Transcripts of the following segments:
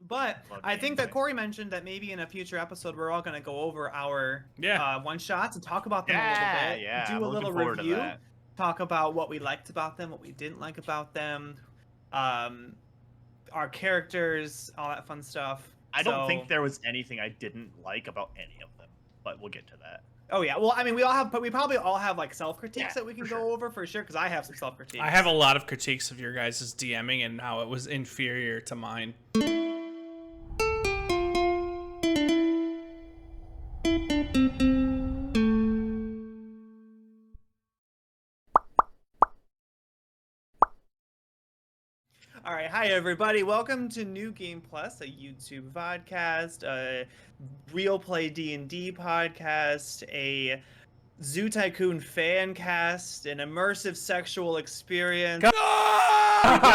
But Love I think that gameplay. Corey mentioned that maybe in a future episode we're all going to go over our Yeah. one shots and talk about them a little bit. Yeah, Do I'm a looking little forward to review. that. Talk about what we liked about them, what we didn't like about them, our characters, all that fun stuff. I don't think there was anything I didn't like about any of them, but we'll get to that. Oh yeah, well I mean we probably all have like self critiques Yeah, that we can for go sure. over for sure because I have some self critiques. I have a lot of critiques of your guys' DMing and how it was inferior to mine. All right, hi everybody. Welcome to New Game Plus, a YouTube podcast, a real play D&D podcast, a Zoo Tycoon fan cast, an immersive sexual experience. God,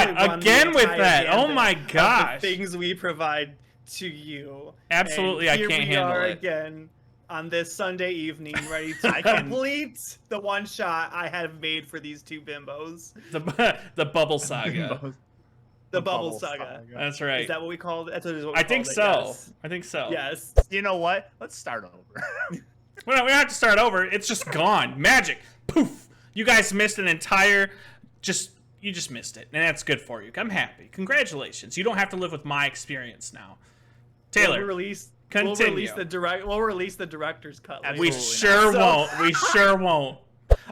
Really run the again with entire that. Oh gambit my of the gosh. things we provide to you. Absolutely, And I here can't we handle are it. again on this Sunday evening, ready to I can- complete the one shot I have made for these two bimbos. The Bubble Saga. The Bubble Saga. That's right. Is that what we called it? That's what it is. What we I think called so. it, yes. I think so. Yes. Oh. You know what? Let's start over. We don't have to start over. It's just gone. Magic. Poof. You guys missed an entire. You just missed it, and that's good for you. I'm happy. Congratulations. You don't have to live with my experience now. Taylor, We'll release continue. We'll release the director's cut. later. we Absolutely sure not. won't. We sure won't.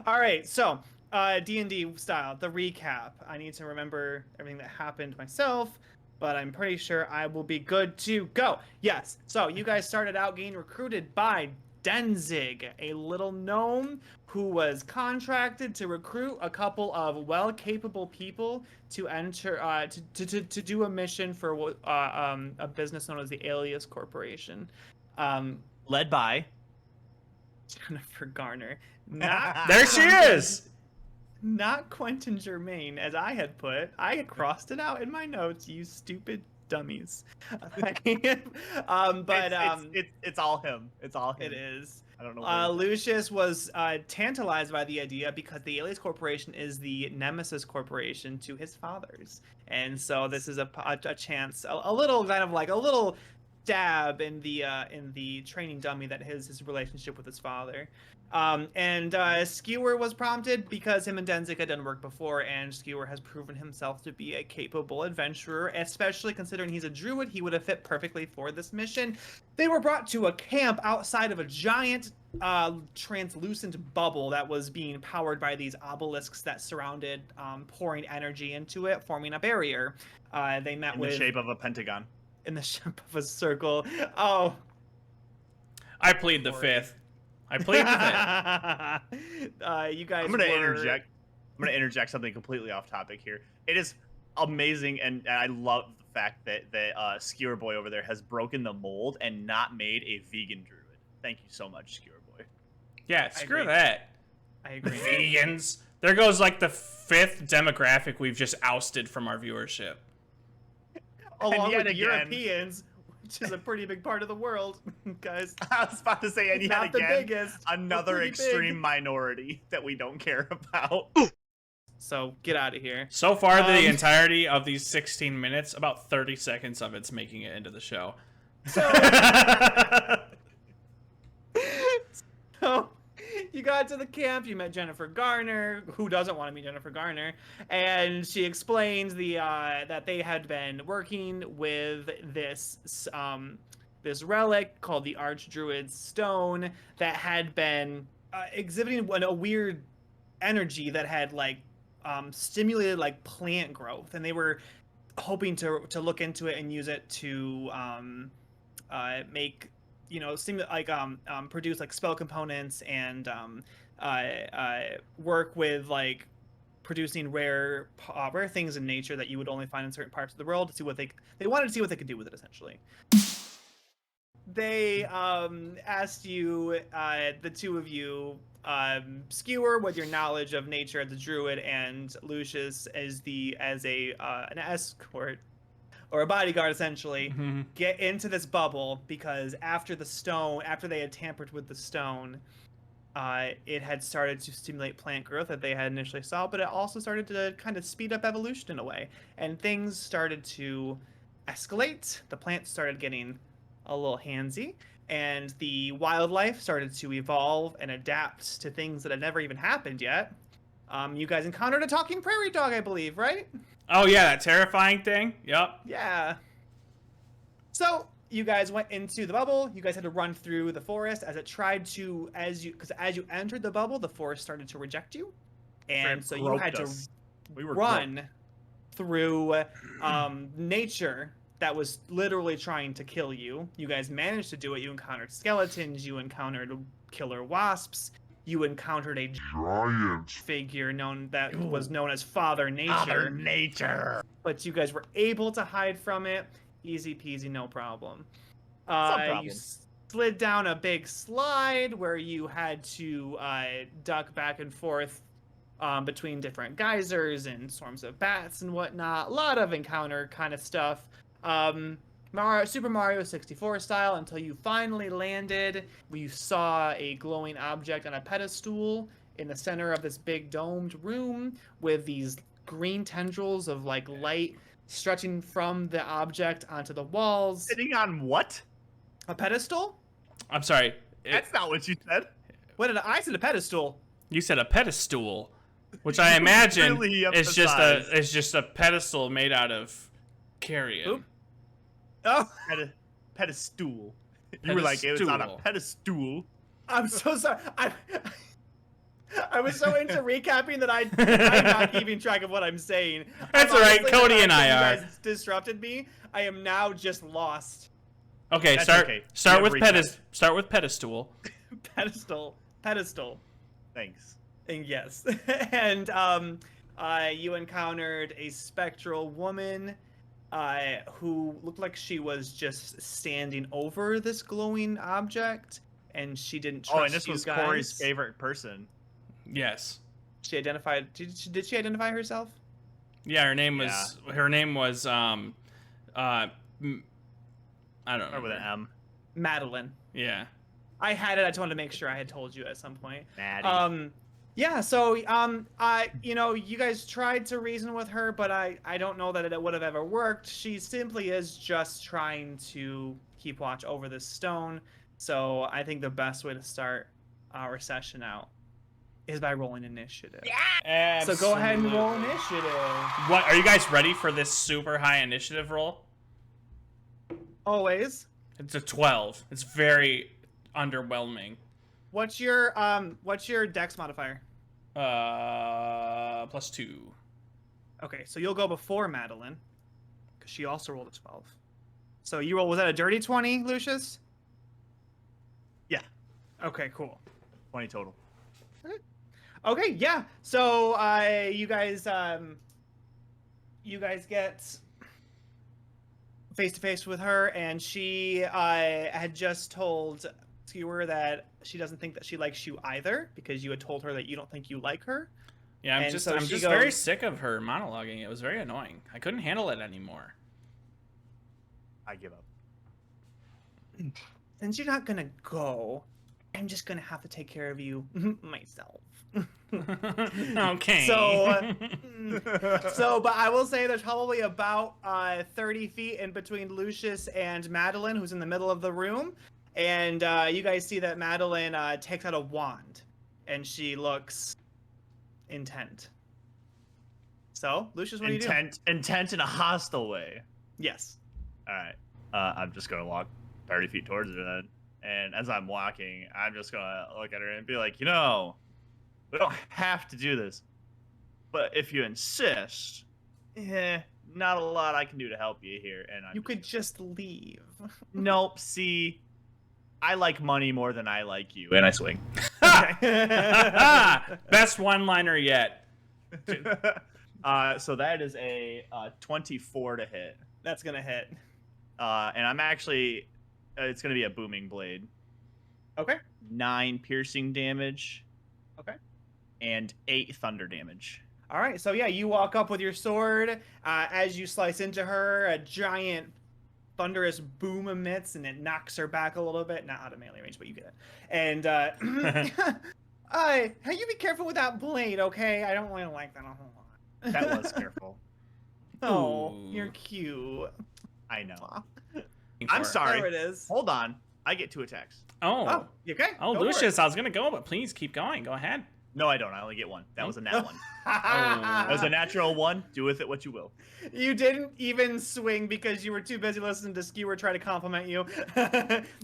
All right, so D&D style, the recap. I need to remember everything that happened myself, but I'm pretty sure I will be good to go. Yes, so you guys started out getting recruited by Denzig, a little gnome who was contracted to recruit a couple of well-capable people to enter to do a mission for a business known as the Alias Corporation. Led by. Jennifer Garner. Not There she is. Not Quentin Germain, as I had put. I had crossed it out in my notes, you stupid dummies. It's It's all him. It's all him. it is. I don't know. Lucius was tantalized by the idea because the Alias Corporation is the nemesis corporation to his father's, and so this is a chance, a little kind of like a little dab in the training dummy that his relationship with his father. Skewer was prompted because him and Denzig had done work before, and Skewer has proven himself to be a capable adventurer, especially considering he's a druid. He would have fit perfectly for this mission. They were brought to a camp outside of a giant translucent bubble that was being powered by these obelisks that surrounded, pouring energy into it, forming a barrier. They met in with the shape of a pentagon. in the shape of a circle. Oh, I plead the Sorry. fifth. I plead the fifth. You guys. I'm gonna were... interject. I'm gonna interject something completely off topic here. It is amazing, and I love the fact that Skewer Boy over there has broken the mold and not made a vegan druid. Thank you so much, Skewer Boy. Yeah, screw agree. that. I agree. Vegans. There goes like the fifth demographic we've just ousted from our viewership. Along yet with again- Europeans, which is a pretty big part of the world, guys. I was about to say, and yet Not the again, biggest. another but pretty extreme big. minority that we don't care about. So get out of here. So far, the entirety of these 16 minutes, about 30 seconds of it's making it into the show. So you got to the camp, you met Jennifer Garner. Who doesn't want to meet Jennifer Garner? And she explains that they had been working with this relic called the Archdruid's Stone that had been exhibiting a weird energy that had stimulated like plant growth, and they were hoping to look into it and use it to make produce like spell components and work with like producing rare things in nature that you would only find in certain parts of the world to see what they wanted to see what they could do with it essentially. They asked you, the two of you, Skewer with your knowledge of nature as a druid, and Lucius as an escort or a bodyguard essentially, get into this bubble because after they had tampered with the stone, it had started to stimulate plant growth that they had initially saw, but it also started to kind of speed up evolution in a way, and things started to escalate. The plants started getting a little handsy, and the wildlife started to evolve and adapt to things that had never even happened yet. You guys encountered a talking prairie dog, I believe, right? Oh yeah, that terrifying thing. Yep. Yeah. So you guys went into the bubble. You guys had to run through the forest as it tried to, as you entered the bubble, the forest started to reject you, and so you had to run through nature that was literally trying to kill you. You guys managed to do it. You encountered skeletons. You encountered killer wasps. You encountered a giant figure was known as Father Nature. Father Nature. But you guys were able to hide from it. Easy peasy, no problem. You slid down a big slide where you had to duck back and forth between different geysers and swarms of bats and whatnot. A lot of encounter kind of stuff. Super Mario 64 style, until you finally landed. You saw a glowing object on a pedestal in the center of this big domed room with these green tendrils of like light stretching from the object onto the walls. Sitting on what? A pedestal? I'm sorry. That's not what you said. What did I said? A pedestal. You said a pedestal, which I imagine Really is just a pedestal made out of carrion. Oop. Oh, Pedestal. You were like, it was on a pedestal. I'm so sorry. I was so into recapping that I'm not keeping track of what I'm saying. That's all right. Cody and I are. You guys disrupted me. I am now just lost. Okay, start with pedestal. Pedestal. Thanks. And yes. And you encountered a spectral woman who looked like she was just standing over this glowing object, and she didn't trust you guys. Oh, and this was Corey's favorite person. Yes. She identified. Did she identify herself? Yeah, her name was. I don't know. With an M. Madeline. Yeah. I had it. I just wanted to make sure I had told you at some point. Maddie. Yeah. So, you guys tried to reason with her, but I don't know that it would have ever worked. She simply is just trying to keep watch over this stone. So I think the best way to start our session out is by rolling initiative. Yeah. So go ahead and roll initiative. What are you guys ready for this super high initiative roll? Always. It's a 12. It's very underwhelming. What's your dex modifier? +2. Okay, so you'll go before Madeline, because she also rolled a 12. So you roll, was that a dirty 20, Lucius? Yeah. Okay, cool. 20 total. Okay, yeah. So you guys get face to face with her, and she had just told Skewer that she doesn't think that she likes you either, because you had told her that you don't think you like her. Yeah, I'm And just so she very goes- sick of her monologuing. It was very annoying. I couldn't handle it anymore. I give up. Since you're not gonna go, I'm just gonna have to take care of you myself. Okay. But I will say there's probably about 30 feet in between Lucius and Madeline, who's in the middle of the room. And you guys see that Madeline takes out a wand, and she looks intent. So, Lucius, what do you do? Intent in a hostile way. Yes. All right. I'm just gonna walk 30 feet towards her then, and as I'm walking, I'm just gonna look at her and be like, we don't have to do this, but if you insist, not a lot I can do to help you here. And You could just leave. Nope. See, I like money more than I like you, and I swing. Best one-liner yet. So that is a 24 to hit. That's gonna hit. And I'm actually, it's gonna be a booming blade. Okay. 9 piercing damage. Okay. And 8 thunder damage. All right, so yeah, you walk up with your sword. As you slice into her, a giant thunderous boom emits, and it knocks her back a little bit. Not out of melee range, but you get it. And hey, you be careful with that blade, okay? I don't really like that a whole lot. That was careful. Oh, Ooh. you're cute. I know. Aw. I'm For- sorry. There it is. Hold on. I get 2 attacks. Oh, you okay? Oh, Go for it. Lucius, I was gonna go, but please keep going. Go ahead. No, I don't. I only get 1. That was a nat 1. Oh. That was a natural 1. Do with it what you will. You didn't even swing because you were too busy listening to Skewer try to compliment you.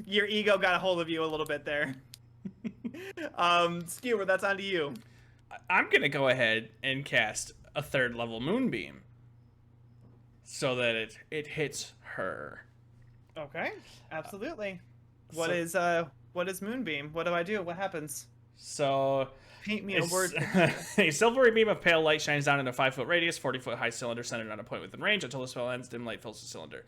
Your ego got a hold of you a little bit there. Skewer, that's on to you. I'm gonna go ahead and cast a 3rd level moonbeam, so that it hits her. Okay, absolutely. So- What is Moonbeam? What do I do? What happens? So Paint me a word. a silvery beam of pale light shines down in a 5-foot radius, 40-foot high cylinder centered on a point within range. Until the spell ends, dim light fills the cylinder.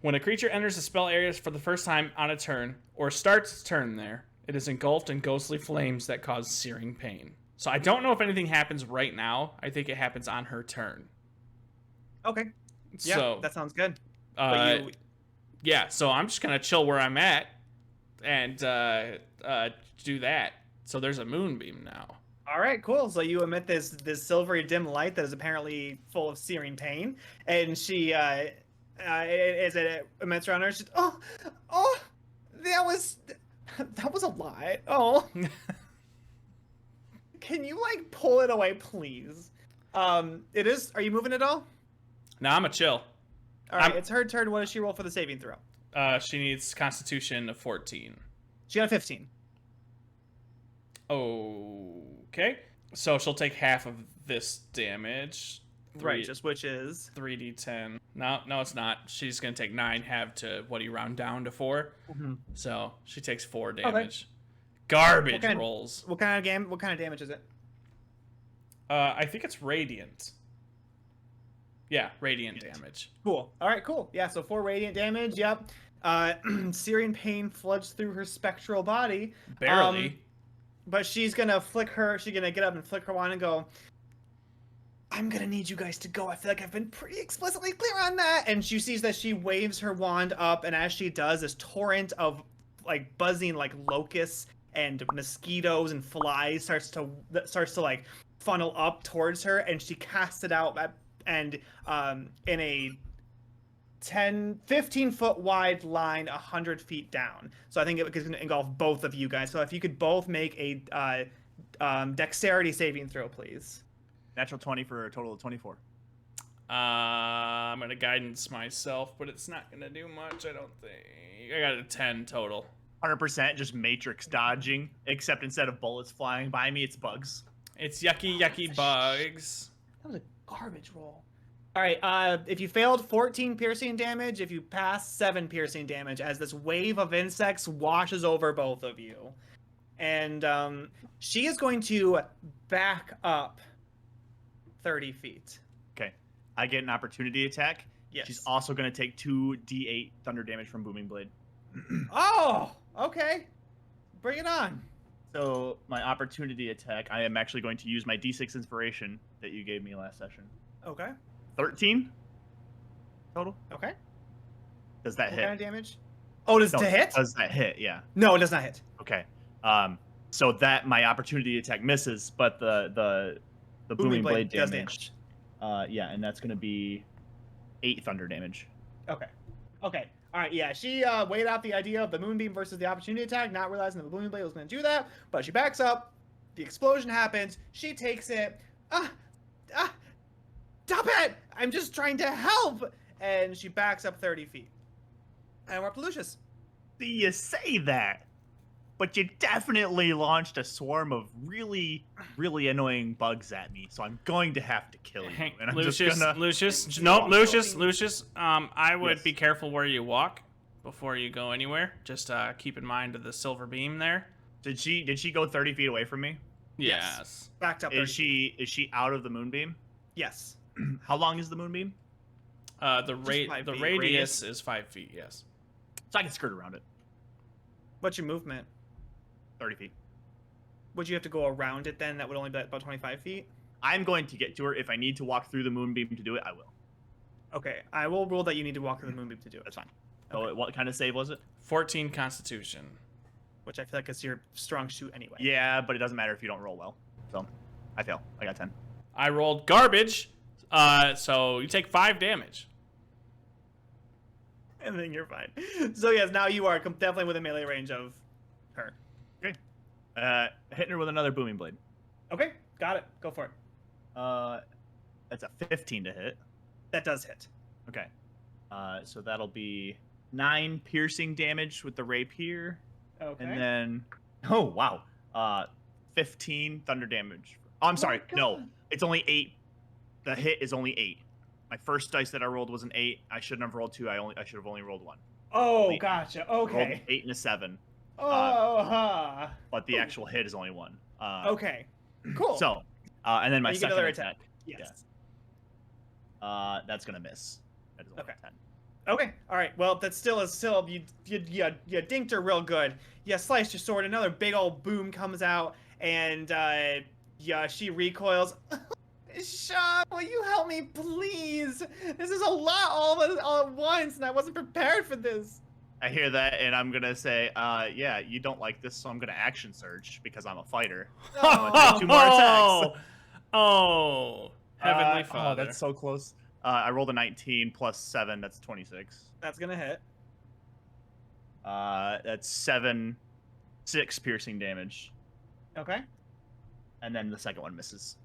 When a creature enters the spell area for the first time on a turn, or starts its turn there, it is engulfed in ghostly flames that cause searing pain. So I don't know if anything happens right now. I think it happens on her turn. Okay. Yeah, So that sounds good. uh, yeah, so I'm just gonna chill where I'm at and do that. So there's a moonbeam now. All right, cool. So you emit this silvery dim light that is apparently full of searing pain, and she as it emits around her, she's oh, that was a lot. Oh, can you like pull it away, please? It is. Are you moving at all? Now I'm a chill. All right, it's her turn. What does she roll for the saving throw? She needs Constitution of 14. She got a 15. Okay. So she'll take half of this damage. Righteous, which is 3d10. No, it's not. She's gonna take 9. Have to what do you round down to 4? Mhm. So she takes 4 damage. Garbage What kind- rolls. what kind of damage is it? I think it's radiant. Yeah, radiant damage. Cool. All right, cool. Yeah, so 4 radiant damage. Yep. Searing pain floods through her spectral body. Barely. But she's gonna she's gonna get up and flick her wand and go, I'm gonna need you guys to go. I feel like I've been pretty explicitly clear on that. And she sees that she waves her wand up, and as she does, this torrent of like buzzing like locusts and mosquitoes and flies starts to like funnel up towards her, and she casts it out in a 15 foot wide line 100 feet down. So I think it's going to engulf both of you guys. So if you could both make a dexterity saving throw, please. Natural 20 for a total of 24. I'm gonna guidance myself, but it's not gonna do much. I don't think. I got a 10 total. 100% just matrix dodging, except instead of bullets flying by me, it's bugs. It's yucky bugs. That was a garbage roll. All right, if you failed, 14 piercing damage. If you passed, 7 piercing damage as this wave of insects washes over both of you. And she is going to back up 30 feet. Okay. I get an opportunity attack. Yes. She's also going to take 2d8 thunder damage from Booming Blade. Oh, okay. Bring it on. So my opportunity attack, I am actually going to use my d6 inspiration that you gave me last session. Okay. 13 total. Okay. Does that What hit? kind of damage? Oh, does No, it hit? Does that hit? Yeah. No, it does not hit. Okay. So that my opportunity attack misses, but the booming blade does damage. Yeah, and that's gonna be 8 thunder damage. Okay. Okay. All right. Yeah. She weighed out the idea of the moonbeam versus the opportunity attack, not realizing that the booming blade was going to do that. But she backs up. The explosion happens. She takes it. Stop it! I'm just trying to help. And she backs up 30 feet. And we're up to Lucius. You say that, but you definitely launched a swarm of really, really annoying bugs at me, so I'm going to have to kill you. Hey, And I'm Lucius, just gonna... Lucius, no, Lucius. I would Yes. be careful where you walk before you go anywhere. Just keep in mind the silver beam there. Did she go 30 feet away from me? Yes. Backed up 30 Is she out of the moonbeam? Yes. How long is the moonbeam? The 5 feet. radius is 5 feet. Yes. So I can skirt around it. What's your movement? 30 feet. Would you have to go around it then? That would only be about 25 feet? I'm going to get to her. If I need to walk through the moonbeam to do it, I will. Okay. I will rule that you need to walk through the moonbeam to do it. That's fine. So what kind of save was it? 14 Constitution. Which I feel like is your strong suit anyway. Yeah, but it doesn't matter if you don't roll well. So I fail. I got 10. I rolled garbage, so you take 5 damage. And then you're fine. So yes, now you are definitely within melee range of her. Okay. Hitting her with another booming blade. Okay, got it. Go for it. That's a 15 to hit. That does hit. Okay. So that'll be 9 piercing damage with the rapier. Okay. And then, oh wow, 15 thunder damage. Oh, I'm sorry, no, it's only 8. The hit is only 8. My first dice that I rolled was an 8. I shouldn't have rolled 2. I should have only rolled 1. Oh, gotcha. Rolled Okay. an 8 and a 7. But the actual hit is only 1. Okay. Cool. So, and then my You get second another attack. Yes. Yeah. That's gonna miss. That is only Okay. 10. Okay. All right. Well, that still is you dinked her real good. You sliced your sword. Another big old boom comes out, and she recoils. Sean, will you help me, please? This is a lot all at once, and I wasn't prepared for this. I hear that, and I'm gonna say, yeah, you don't like this, so I'm gonna action surge because I'm a fighter. I'm gonna take 2 more attacks. Oh, Heavenly Father. Oh, that's so close. I rolled a 19 plus 7. That's 26. That's gonna hit. That's 6 piercing damage, Okay. and then the second one misses.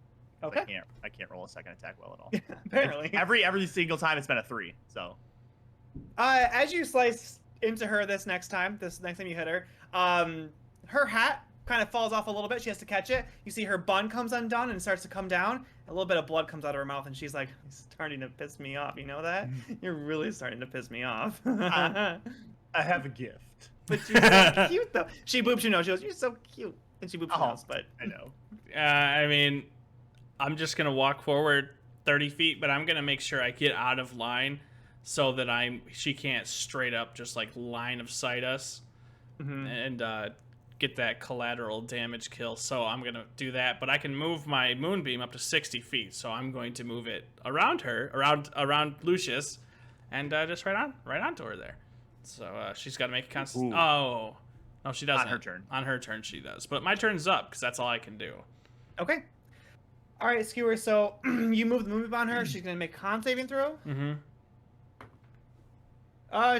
Okay. I can't roll a second attack well at all. Apparently. Every single time it's been a 3. So. As you slice into her this next time you hit her, her hat kind of falls off a little bit. She has to catch it. You see her bun comes undone and starts to come down. A little bit of blood comes out of her mouth, and she's like, "It's starting to piss me off. You know that? You're really starting to piss me off." I have a gift. But you're so cute, though. She boops your nose. She goes, "You're so cute," and she boops your nose. But I know. I mean, I'm just gonna walk forward 30 feet, but I'm gonna make sure I get out of line so that she can't straight up just like line of sight us and get that collateral damage kill. So I'm gonna do that, but I can move my moonbeam up to 60 feet. So I'm going to move it around her, around Lucius, and just right onto her there. So she's got to make a constant. Oh, no, she doesn't. On her turn. On her turn, she does. But my turn's up because that's all I can do. okay. All right, Skewer. So you move the moonbeam on her. She's gonna make a con saving throw.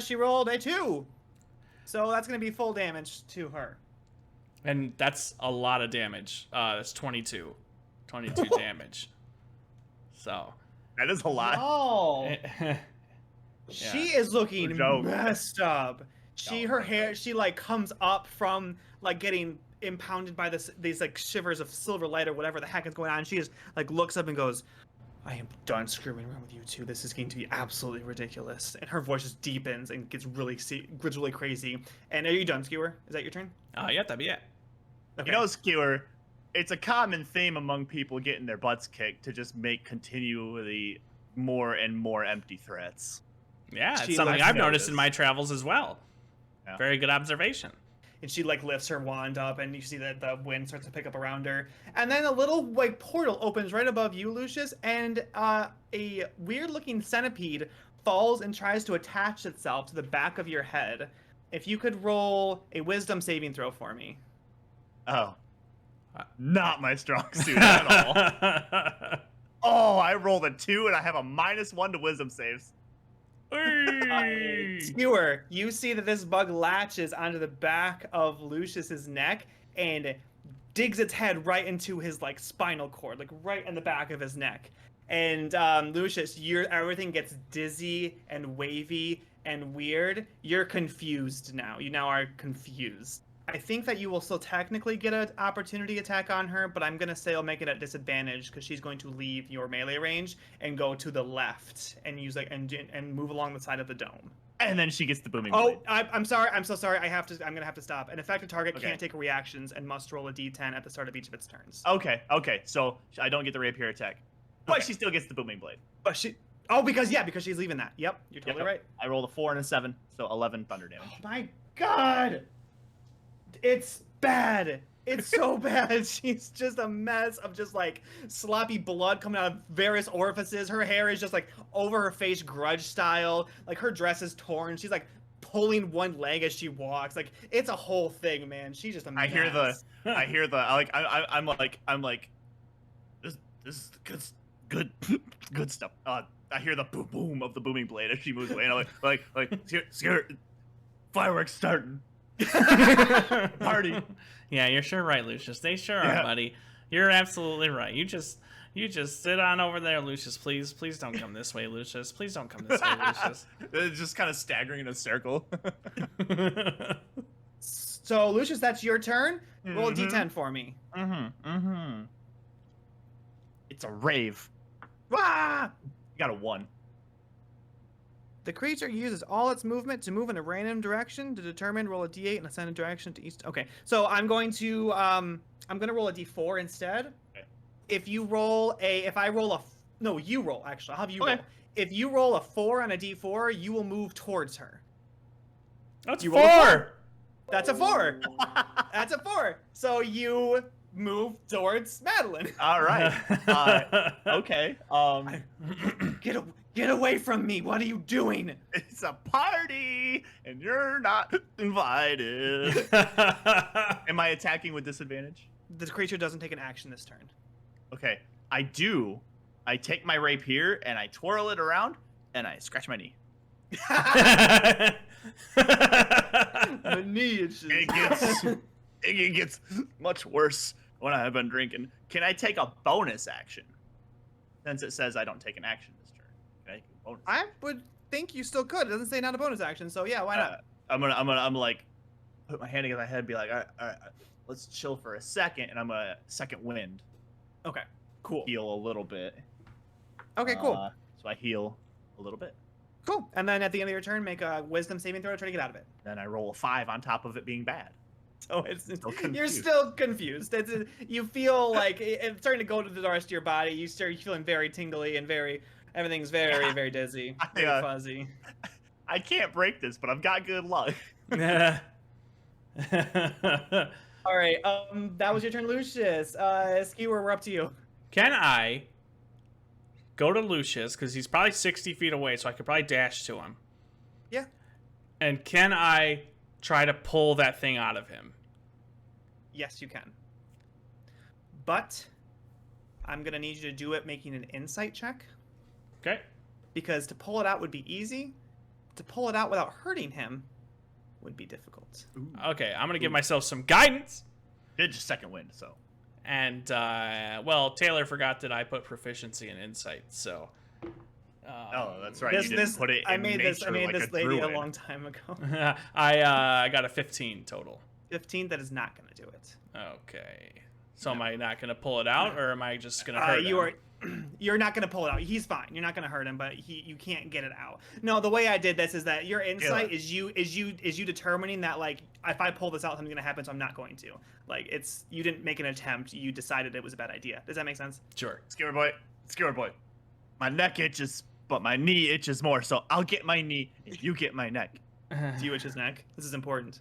She rolled a 2, so that's gonna be full damage to her. And that's a lot of damage. That's 22 damage. So That is a lot. Oh, she is looking messed up. Her hair, she like comes up from like getting impounded by these like shivers of silver light or whatever the heck is going on. She just like looks up and goes, "I am done screwing around with you two. This is going to be absolutely ridiculous." And her voice just deepens and gets really crazy. And are you done, Skewer? Is that your turn? Yeah, that'd be it. Okay. You know, Skewer, it's a common theme among people getting their butts kicked to just make continually more and more empty threats. Yeah, She it's something likes I've noticed notice. in my travels as well. Yeah. Very good observation. And she like lifts her wand up, and you see that the wind starts to pick up around her. And then a little like portal opens right above you, Lucius, and a weird-looking centipede falls and tries to attach itself to the back of your head. If you could roll a wisdom saving throw for me. Oh. Not my strong suit at all. Oh, I rolled a 2 and I have a -1 to wisdom saves. Skewer, you see that this bug latches onto the back of Lucius's neck and digs its head right into his like spinal cord, like right in the back of his neck. And Lucius, everything gets dizzy and wavy and weird. You're confused now. You now are confused. I think that you will still technically get an opportunity attack on her, but I'm gonna say I'll make it at disadvantage because she's going to leave your melee range and go to the left and use like and move along the side of the dome. And then she gets the booming Oh, blade. I'm sorry. I'm so sorry. I'm gonna have to stop. An affected target Okay. can't take reactions and must roll a d10 at the start of each of its turns. Okay. So I don't get the rapier attack. But she still gets the booming blade. But she's leaving that. Yep, you're totally right. I rolled a 4 and a 7, so 11 thunder damage. Oh my god! It's bad. It's so bad. She's just a mess of just like sloppy blood coming out of various orifices. Her hair is just like over her face, grudge style. Like her dress is torn. She's like pulling one leg as she walks. Like it's a whole thing, man. She's just a mess. I'm like, this is good stuff. I hear the boom boom of the booming blade as she moves away, and I'm like, scare, fireworks starting. Party. Yeah, you're sure right, Lucius. They sure are, buddy. You're absolutely right. You just sit on over there, Lucius. Please don't come this way, Lucius. Please don't come this way, Lucius. It's just kind of staggering in a circle. So, Lucius, that's your turn. Roll a d10 for me. It's a rave. Ah! You got a 1. The creature uses all its movement to move in a random direction to determine. Roll a d8 and assign a direction to each. Okay, so I'm going to roll a d4 instead. Okay. If you roll if I roll no, you roll actually. I'll have you Okay. roll. If you roll a 4 on a d4, you will move towards her. That's You 4. roll a 4. That's a 4. That's a 4. So you move towards Madeline. All right. Okay. Get away from me. What are you doing? It's a party, and you're not invited. Am I attacking with disadvantage? The creature doesn't take an action this turn. Okay. I do. I take my rapier, and I twirl it around, and I scratch my knee. My knee itches. It gets much worse when I have been drinking. Can I take a bonus action? Since it says I don't take an action this turn. Can I take a bonus? I would think you still could. It doesn't say not a bonus action, so yeah, why not? I'm like, put my hand against my head, and be like, all right, let's chill for a second, and I'm gonna second wind. Okay, cool. Heal a little bit. Okay, cool. So I heal a little bit. Cool. And then at the end of your turn, make a wisdom saving throw to try to get out of it. Then I roll a 5 on top of it being bad. So you're still confused. You feel like it's starting to go to the rest of your body. You start feeling very tingly and everything's very dizzy, very fuzzy. I can't break this, but I've got good luck. All right. That was your turn, Lucius. Skewer, we're up to you. Can I go to Lucius, because he's probably 60 feet away, so I could probably dash to him. Yeah. And can I try to pull that thing out of him? Yes, you can. But I'm going to need you to do it making an insight check. Okay. Because to pull it out would be easy. To pull it out without hurting him would be difficult. Okay, I'm going to give myself some guidance. Did just second wind, so. And, well, Taylor forgot that I put proficiency in insight, so... Oh, that's right. You didn't put it in I made this like lady druid. a long time ago. I got a 15 total. 15, that is not going to do it. Okay. So am I not going to pull it out, or am I just going to hurt him? You're not going to pull it out. He's fine. You're not going to hurt him, but you can't get it out. No, the way I did this is that your insight is you determining that, like, if I pull this out, something's going to happen, so I'm not going to. Like, you didn't make an attempt. You decided it was a bad idea. Does that make sense? Sure. Skewer boy. My neck itches, but my knee itches more, so I'll get my knee if you get my neck. Do you itch his neck? This is important.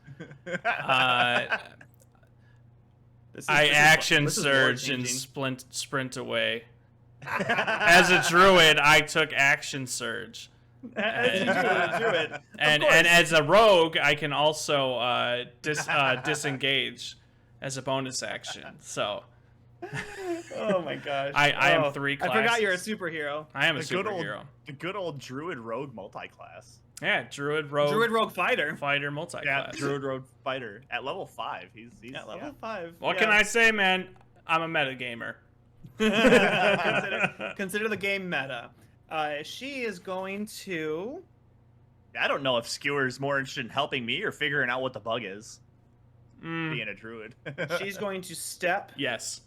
I action surge and sprint away. As a druid, I took action surge. As you do a druid. And as a rogue, I can also disengage as a bonus action. So. Oh my gosh. I am 3 classes. I forgot you're a superhero. I am a superhero. The good old druid rogue multi-class. Yeah, druid rogue. Druid rogue fighter. Fighter multi-class. Yeah, druid rogue fighter at level 5. He's at level 5. What can I say, man? I'm a metagamer. Consider the game meta. She is going to. I don't know if Skewer's more interested in helping me or figuring out what the bug is. Being a druid. She's going to step. Yes.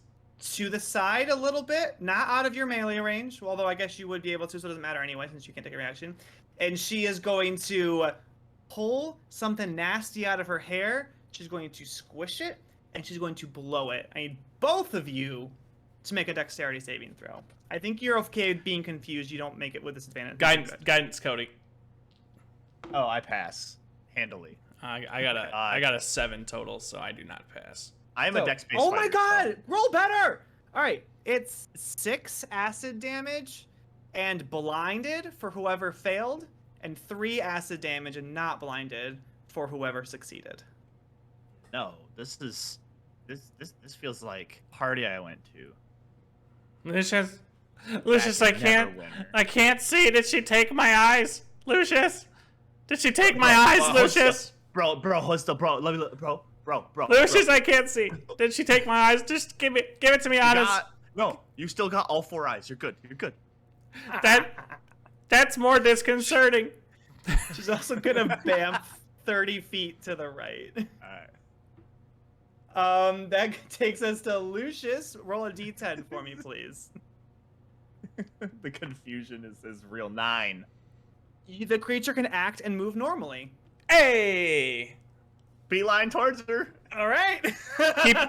To the side a little bit, not out of your melee range, although I guess you would be able to, so it doesn't matter anyway since you can't take a reaction. And she is going to pull something nasty out of her hair. She's going to squish it, and she's going to blow it. I need both of you to make a dexterity saving throw. I think you're okay with being confused. You don't make it with disadvantage. Guidance, Cody. Oh, I pass handily. I got a 7 total, so I do not pass. I am a dex-based Oh my fighter, god! so. Roll better! Alright, it's 6 acid damage and blinded for whoever failed, and 3 acid damage and not blinded for whoever succeeded. No, this feels like a party I went to. Lucius, Lucius, I Never can't. winner. I can't see. Did she take my eyes, Lucius? Did she take my eyes, Lucius? Bro, hold still, bro. Let me look, bro. Lucius, I can't see. Did she take my eyes? Just give it to me, honest. No, you still got all 4 eyes. You're good. That's more disconcerting. She's also gonna bamf 30 feet to the right. Alright. That takes us to Lucius. Roll a d10 for me, please. The confusion is real. 9. The creature can act and move normally. Hey! Beeline towards her. All right.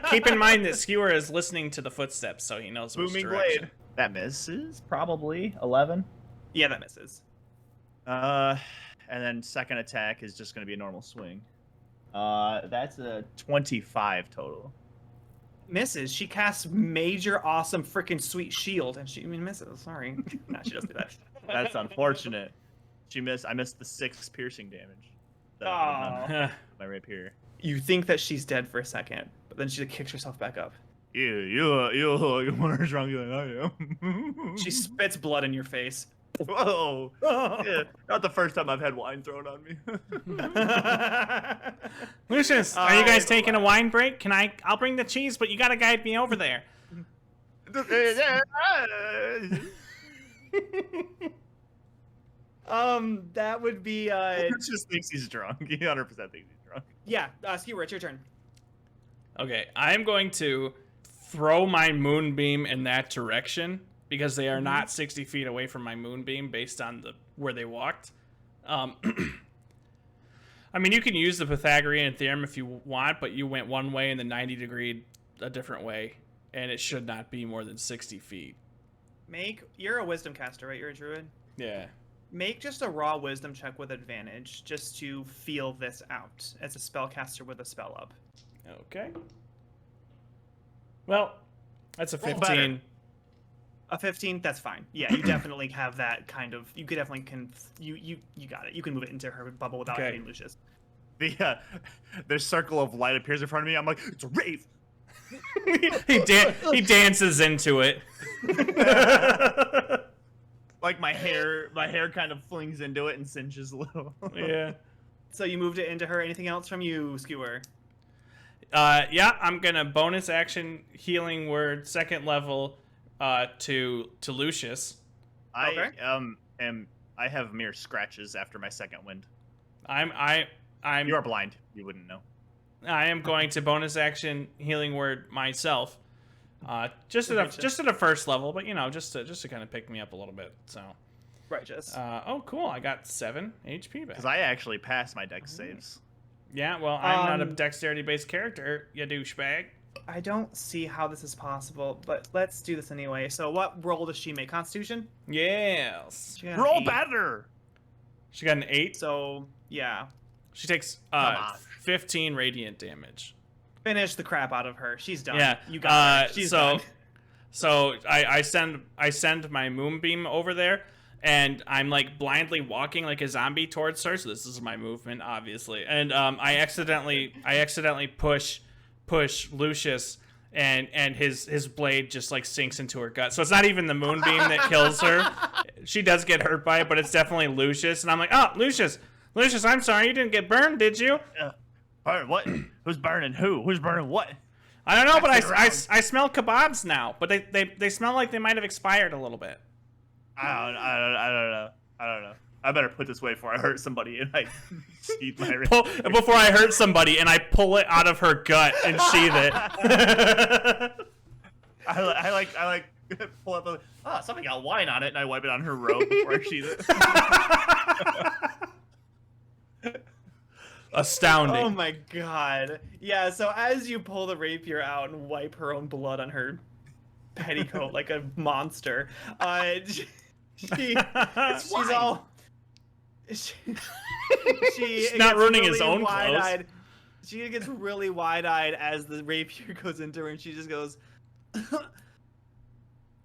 Keep in mind that Skewer is listening to the footsteps, so he knows which Booming direction. blade. That misses probably 11. Yeah, that misses. And then second attack is just going to be a normal swing. That's a 25 total. Misses. She casts major, awesome, freaking sweet shield, and she misses. Sorry. No, she doesn't do that. That's unfortunate. I missed the 6 piercing damage. Aw. My rapier. You think that she's dead for a second, but then she kicks herself back up. You're more strong than I am. She spits blood in your face. Whoa! Yeah, not the first time I've had wine thrown on me. Lucius, are you guys taking a wine break? I'll bring the cheese, but you gotta guide me over there. That would be just thinks he's drunk. He 100% thinks he's drunk. yeah. Skewer, it's your turn. Okay, I'm going to throw my moonbeam in that direction because they are not 60 feet away from my moonbeam based on where they walked. I mean, you can use the Pythagorean theorem if you want, but you went one way and then 90 degree a different way, and it should not be more than 60 feet. You're a wisdom caster, right? You're a druid? Yeah. Make just a raw wisdom check with advantage, just to feel this out as a spellcaster with a spell up. Okay. Well, that's a Roll 15. better. A 15, that's fine. Yeah, you definitely have that kind of. You could definitely you got it. You can move it into her bubble without Okay. hitting Lucius. The circle of light appears in front of me. I'm like, it's a rave. he dances into it. Like my hair kind of flings into it and singes a little. Yeah. So you moved it into her. Anything else from you, Skewer? Yeah, I'm gonna bonus action healing word 2nd level to Lucius. Okay. I have mere scratches after my 2nd wind. I'm You're blind. You wouldn't know. I am going to bonus action healing word myself. Just at a 1st level, but just to kind of pick me up a little bit. So Righteous. oh cool, I got 7 HP back. Because I actually passed my dex saves. Yeah, well, I'm not a dexterity based character, you douchebag. I don't see how this is possible, but let's do this anyway. So what roll does she make? Constitution? Yes. She got an Roll 8. better. She got an 8. So yeah, She takes on. 15 radiant damage. finish the crap out of her. She's done. Yeah, You got her. She's done. So I send my moonbeam over there, and I'm like blindly walking like a zombie towards her. So this is my movement, obviously, and I accidentally push Lucius, and his blade just like sinks into her gut. So it's not even the moonbeam that kills her. She does get hurt by it, but it's definitely Lucius. And I'm like, oh, Lucius, I'm sorry, you didn't get burned, did you? Burn what? Who's burning who? Who's burning what? I don't know, but I I smell kebabs now, but they smell like they might have expired a little bit. I don't know. I better put this away before I hurt somebody and I sheath my Before I hurt somebody and I pull it out of her gut and sheath it. I like pull up something got wine on it and I wipe it on her robe before I sheath it. Astounding. Oh my god. Yeah, so as you pull the rapier out and wipe her own blood on her petticoat like a monster, she's all... She's not ruining his own clothes. She gets really wide-eyed as the rapier goes into her and she just goes...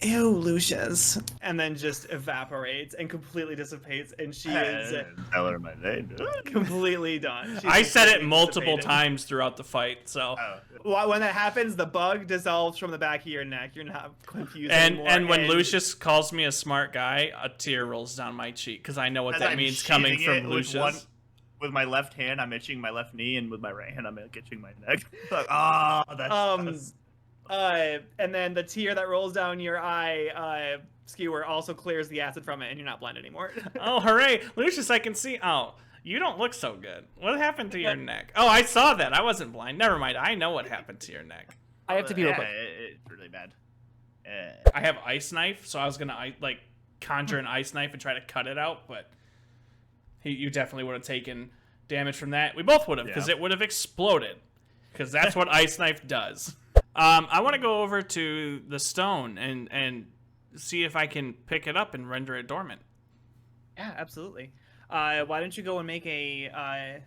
ew, Lucius, and then just evaporates and completely dissipates, and she is Tell her my name. completely done. She's I said it completely multiple dissipated. times throughout the fight, so. When that happens, the bug dissolves from the back of your neck. You're not confused And anymore. and when Lucius calls me a smart guy, a tear rolls down my cheek because I know what As that I'm means coming sheathing from it with Lucius. with my left hand, I'm itching my left knee, and with my right hand, I'm itching my neck. Like, that's and then the tear that rolls down your eye, Skewer, also clears the acid from it, and you're not blind anymore. Oh, hooray! Lucius, I can see. Oh, you don't look so good. What happened to your neck? Oh, I saw that. I wasn't blind. Never mind. I know what happened to your neck. I have to be real yeah, quick. it's really bad. I have ice knife, so I was gonna like conjure an ice knife and try to cut it out, but you definitely would have taken damage from that. We both would have, because it would have exploded. Because that's what ice knife does. I want to go over to the stone and see if I can pick it up and render it dormant. Yeah, absolutely. Why don't you go and make an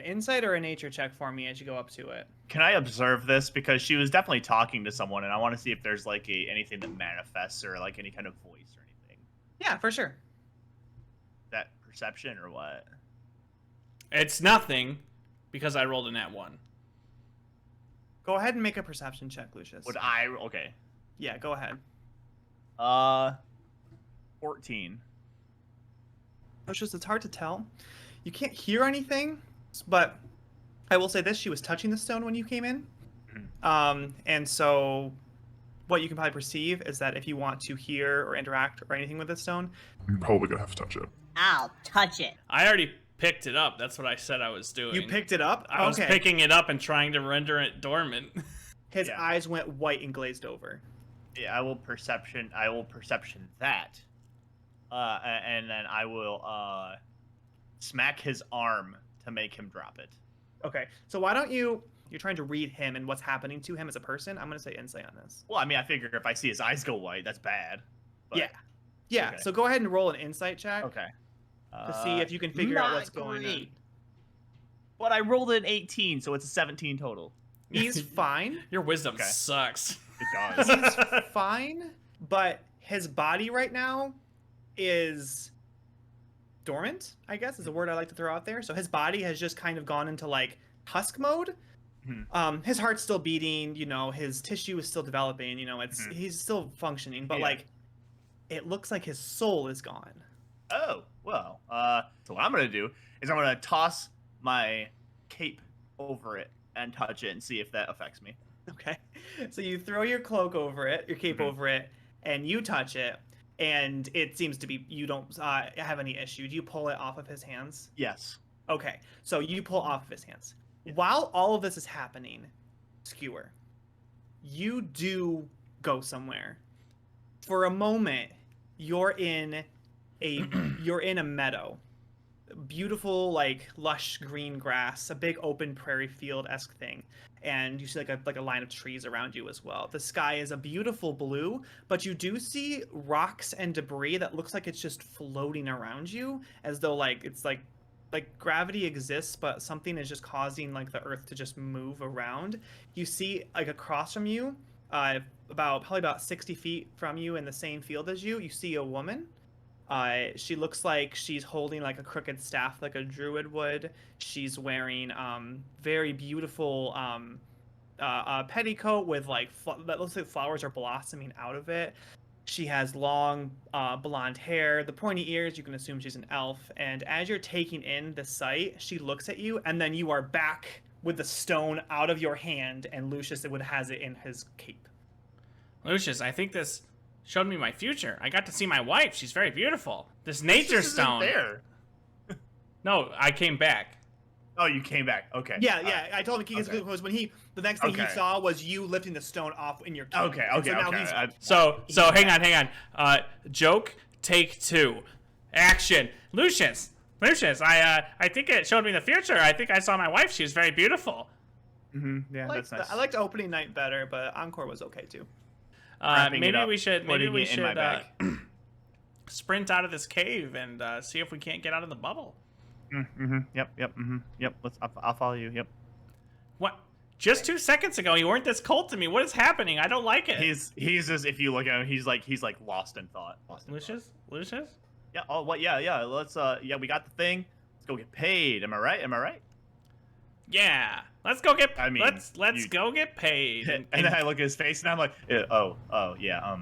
insight or a nature check for me as you go up to it? Can I observe this? Because she was definitely talking to someone, and I want to see if there's like anything that manifests or like any kind of voice or anything. Yeah, for sure. That perception or what? It's nothing, because I rolled a nat 1. Go ahead and make a perception check, Lucius. Would I? Okay. Yeah, go ahead. 14. Lucius, it's hard to tell. You can't hear anything, but I will say this: she was touching the stone when you came in, and so what you can probably perceive is that if you want to hear or interact or anything with the stone, I'm probably gonna have to touch it. I'll touch it. I already picked it up. That's what I said I was doing. you picked it up. I was picking it up and trying to render it dormant. His eyes went white and glazed over. Yeah, I will perception that, and then I will smack his arm to make him drop it. Okay, so why don't you're trying to read him and what's happening to him as a person. I'm going to say insight on this. Well, I mean, I figure if I see his eyes go white, that's bad. But, Yeah, okay. so go ahead and roll an insight check Okay. to see if you can figure out what's going on. great. But I rolled an 18, so it's a 17 total. He's fine. Your wisdom Okay. sucks. It does. He's fine, but his body right now is dormant, I guess is a word I like to throw out there. So his body has just kind of gone into like husk mode. His heart's still beating, his tissue is still developing, he's still functioning, but like it looks like his soul is gone. Oh, well, so what I'm going to do is I'm going to toss my cape over it and touch it and see if that affects me. Okay. So you throw your cloak over it, your cape over it, and you touch it, and it seems to be, you don't have any issue. Do you pull it off of his hands? Yes. Okay. So you pull off of his hands. While all of this is happening, Skewer, you do go somewhere. For a moment, you're in a meadow. Beautiful, like lush green grass, a big open prairie field-esque thing, and you see like a line of trees around you as well. The sky is a beautiful blue, but you do see rocks and debris that looks like it's just floating around you, as though like it's like gravity exists, but something is just causing like the earth to just move around. You see like across from you, probably about 60 feet from you in the same field as you, you see a woman. She looks like she's holding like a crooked staff like a druid would. She's wearing very beautiful petticoat with like that looks like flowers are blossoming out of it. She has long blonde hair, the pointy ears. You can assume she's an elf. And as you're taking in the sight, she looks at you, and then you are back with the stone out of your hand, and Lucius has it in his cape. Lucius, I think this showed me my future. I got to see my wife. She's very beautiful. This nature stone. There. No, I came back. Oh, you came back. Okay. Yeah. I told him because when the next thing he Okay. saw was you lifting the stone off in your cape. Okay. And so now he's So hang on. Joke, take 2. Action. Lucius, I think it showed me the future. I think I saw my wife. She was very beautiful. Yeah, that's nice. I liked opening night better, but Encore was okay too. Wrapping it Maybe up, we should putting it in my bag. sprint out of this cave and see if we can't get out of the bubble. Yep. Yep. I'll follow you. Yep. What? Just 2 seconds ago, you weren't this cold to me. What is happening? I don't like it. He's just, if you look at him, he's like lost in thought. Lucius? Lucius? Yeah. Oh, what? Yeah. Let's yeah, we got the thing. Let's go get paid. Am I right? Am I right? Yeah. Let's go get. I mean, let's go get paid. And then I look at his face and I'm like, oh yeah.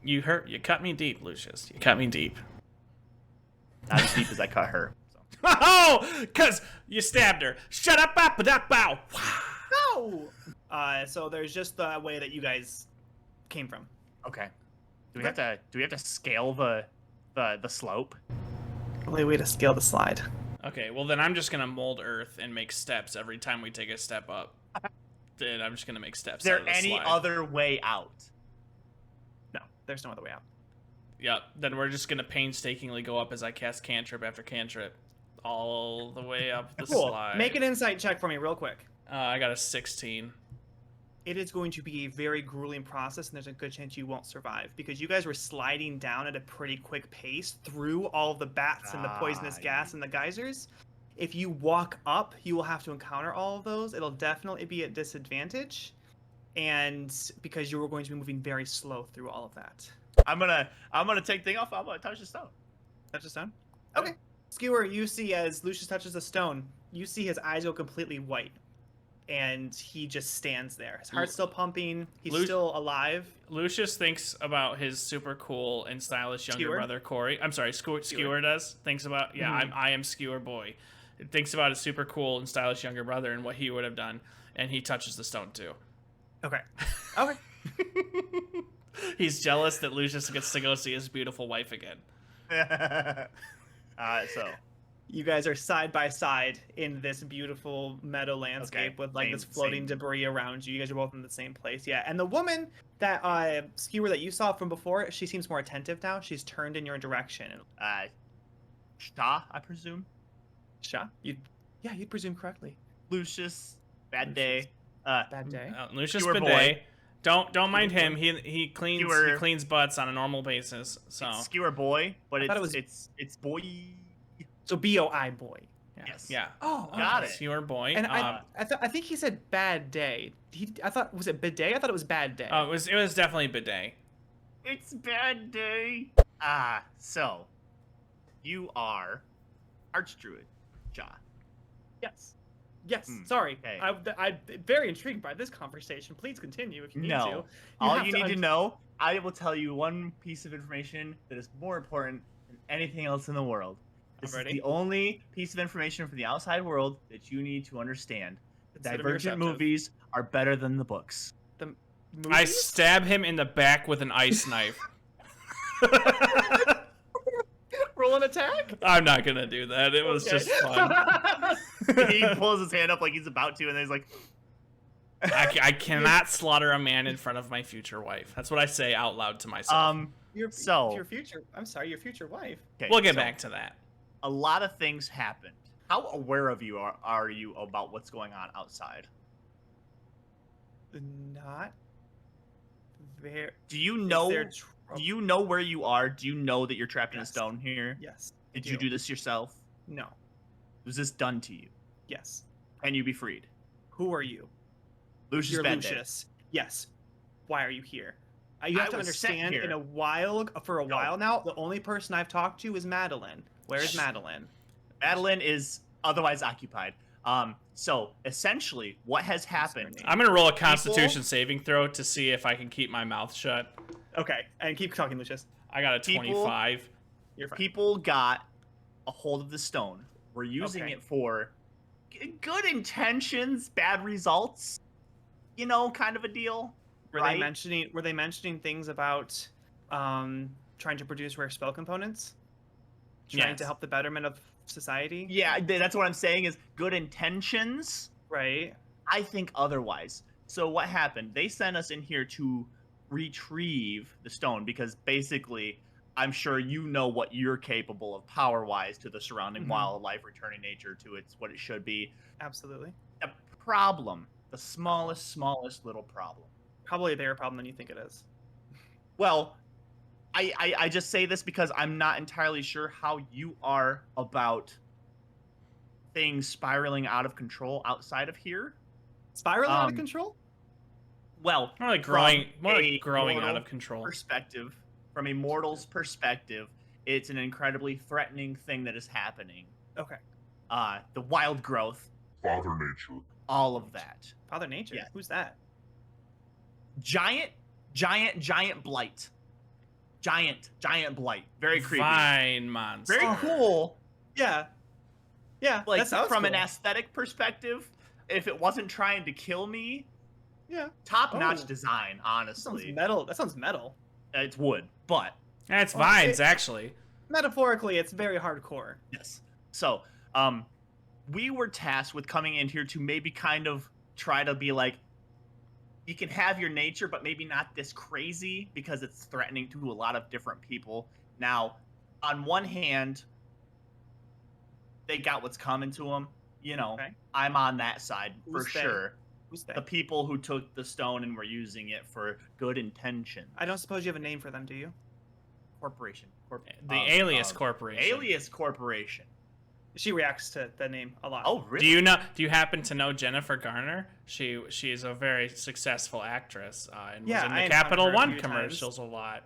You hurt. You cut me deep, Lucius. You cut me deep. Not as deep as I cut her. So. Oh, cause you stabbed her. Shut up, bow. No. So there's just the way that you guys came from. Okay. Do we have to scale the slope? Only way to scale the slide. Okay, well then I'm just gonna mold Earth and make steps every time we take a step up. Then I'm just gonna make steps. Is there out of the any slide. other way out? No, there's no other way out. Yep. Then we're just gonna painstakingly go up as I cast cantrip after cantrip, all the way up the Cool. slide. Make an insight check for me real quick. I got a 16. It is going to be a very grueling process, and there's a good chance you won't survive because you guys were sliding down at a pretty quick pace through all of the bats and the poisonous gas and the geysers. If you walk up, you will have to encounter all of those. It'll definitely be at disadvantage, and because you were going to be moving very slow through all of that. I'm gonna take thing off. I'm gonna touch the stone. Touch the stone? Okay. Skewer, you see as Lucius touches the stone, you see his eyes go completely white. And he just stands there. His heart's still pumping. He's still alive. Lucius thinks about his super cool and stylish younger Skewer? brother Corey. I'm sorry, Skewer does. Thinks about I am Skewer boy. Thinks about his super cool and stylish younger brother and what he would have done, and he touches the stone too. Okay. Okay. He's jealous that Lucius gets to go see his beautiful wife again. So You guys are side by side in this beautiful meadow landscape with like this floating debris around you. You guys are both in the same place. Yeah. And the woman that Skewer that you saw from before, she seems more attentive now. She's turned in your direction. Shah, I presume. Shah? You'd presume correctly. Lucius, bad day. Bad day. Lucius Skewer Bidet. boy. Don't mind him. He cleans butts on a normal basis. So It's Skewer boy, but I thought it's boy. So BOI boy. yeah. Yes. Yeah. Oh, Got it. Skewer boy. And I think he said bad day. I thought, was it bidet? I thought it was bad day. Oh, it was definitely Bidet. It's bad day. So you are Archdruid, Ja. Yes. Yes. Hmm, Sorry. okay. I'm very intrigued by this conversation. Please continue if you need to. No. All you need to know, I will tell you one piece of information that is more important than anything else in the world. This is the only piece of information from the outside world that you need to understand. The Divergent movies are better than the books. The movies? I stab him in the back with an ice knife. Roll an attack? I'm not gonna do that. It was just fun. He pulls his hand up like he's about to, and then he's like, I cannot slaughter a man in front of my future wife. That's what I say out loud to myself. Your future wife. Okay, We'll get so back to that. a lot of things happened. How aware of you are you about what's going on outside? Not very. Do you know? Do you know where you are? Do you know that you're trapped in a stone here? Yes. Did you do this yourself? No. Was this done to you? Yes. Can you be freed? Who are you? Lucius You're Bende. Lucius. Yes. Why are you here? You have to was sent understand. here. For a while now, the only person I've talked to is Madeline. Where is Madeline? Madeline is otherwise occupied. So essentially, what has happened? I'm gonna roll a Constitution saving throw to see if I can keep my mouth shut. Okay, and keep talking, Lucius. I got a 25. You're fine. People got a hold of the stone. We're using it for good intentions, bad results. You know, kind of a deal. Were they mentioning things about trying to produce rare spell components? Trying to help the betterment of society? Yeah, that's what I'm saying is good intentions. Right. I think otherwise. So what happened? They sent us in here to retrieve the stone because basically I'm sure you know what you're capable of power-wise to the surrounding wildlife, returning nature to its what it should be. Absolutely. A problem. The smallest little problem. Probably a bigger problem than you think it is. Well, I just say this because I'm not entirely sure how you are about things spiraling out of control outside of here. Spiraling out of control? Well, More like from growing a out mortal of control. perspective, from a mortal's perspective, it's an incredibly threatening thing that is happening. Okay. The wild growth, Father Nature. all of that. Father Nature. Yeah. Who's that? Giant blight. Giant blight. Very creepy. Vine monster. Very cool. Yeah. Yeah. Like that sounds from cool. an aesthetic perspective, if it wasn't trying to kill me, Yeah. top-notch Oh. design, That sounds honestly. metal. That sounds metal. It's wood, but It's Well, vines, it- actually. Metaphorically, it's very hardcore. yes. So, we were tasked with coming in here to maybe kind of try to be like, you can have your nature, but maybe not this crazy because it's threatening to a lot of different people. Now, on one hand, they got what's coming to them. You know, Okay. I'm on that side for Who's they? sure. Who's that? The people who took the stone and were using it for good intention. I don't suppose you have a name for them, do you? Corporation. The Alias Corporation. Alias Corporation. She reacts to the name a lot. Oh, really? Do you happen to know Jennifer Garner? She is a very successful actress and Yeah, was in I the encountered Capital her a One few commercials a lot.